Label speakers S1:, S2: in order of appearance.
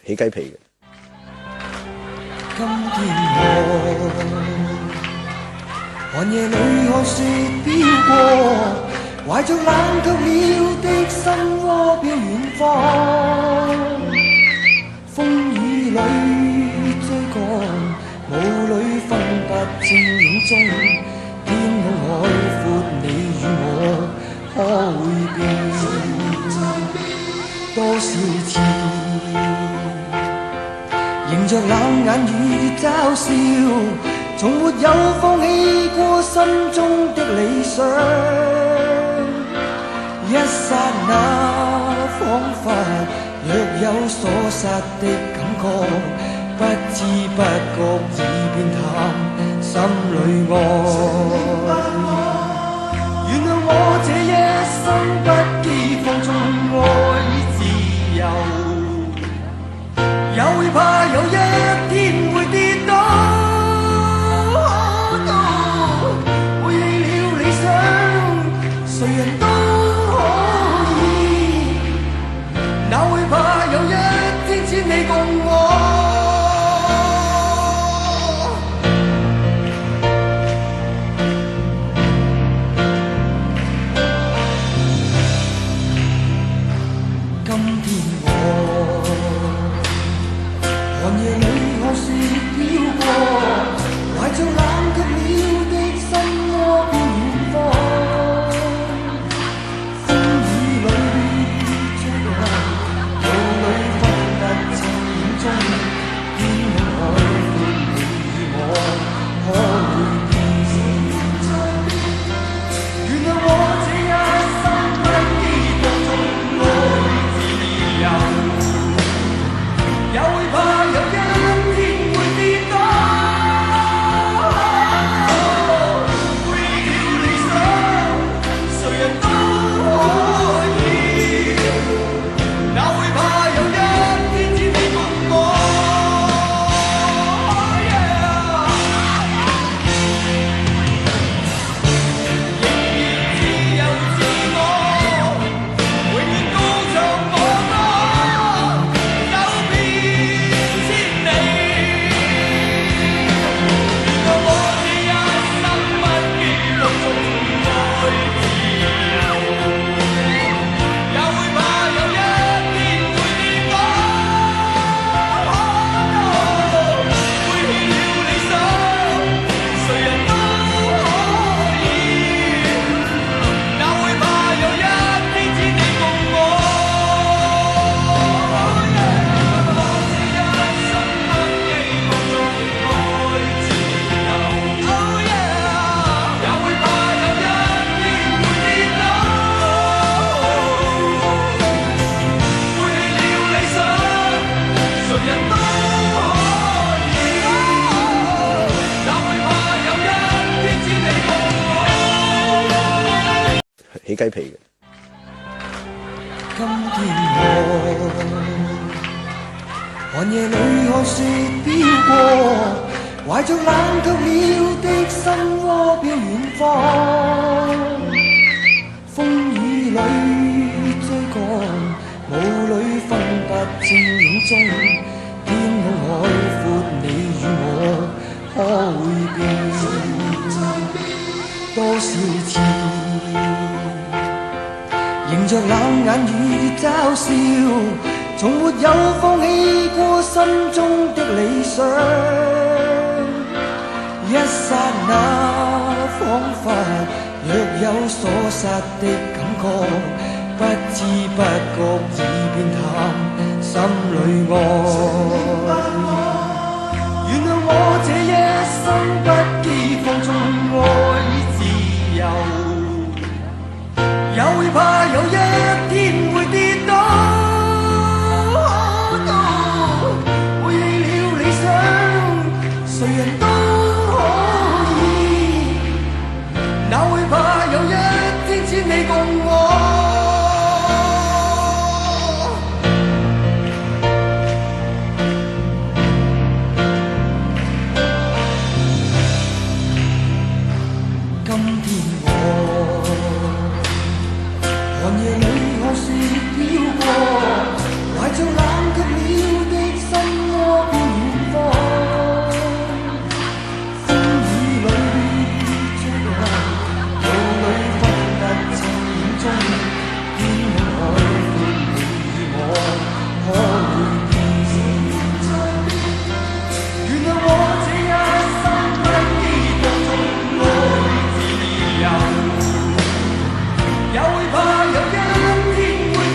S1: 起雞皮嘅。
S2: 今天我寒夜裏看雪飄過，懷着冷卻了的心窩飄遠方。風雨裏追趕，霧裏分不清影蹤。天空海闊，你與我可會變？多少次迎着冷眼與嘲笑，從沒有放棄過心中的理想。一剎那彷彿若有所失的感覺，不知不覺已變淡，心裏愛。原諒我這一生不羈放縱愛與自由，也會怕有一天會跌倒，背棄了理想，誰人都可以，哪會怕有一天只你共我。今天我寒夜裏看雪飄過，懷着冷卻了的心窩飄遠方。風雨裏追趕，霧裏分不清影蹤。天空海闊，你與我可會變？原諒我這一生不羈放縱愛自由，也會怕有一天會跌倒，背棄了理想，誰人都可以，哪會怕有一天只你共我。仍然自由自我，永遠高唱我歌，走遍千里。原諒我這一生不羈放縱愛自由，也會怕有一天會跌倒，背棄了理想，誰人都可以，哪會怕有一天只你共我。我這一生不羈放縱愛自由，也會怕有一天會跌倒，背棄了理想，誰人都可以，哪會怕有一天只你共我。
S1: 起雞皮嘅。
S2: 今天我寒夜裏看雪飄過，懷着冷卻了的心窩飄遠方。風雨裏追趕，霧裏分不清影蹤。天空海闊，你與我可會變？多少次迎着冷眼與嘲笑，從沒有放棄過心中的理想。一剎那彷彿若有所失的感覺，不知不覺已變淡，心裏愛。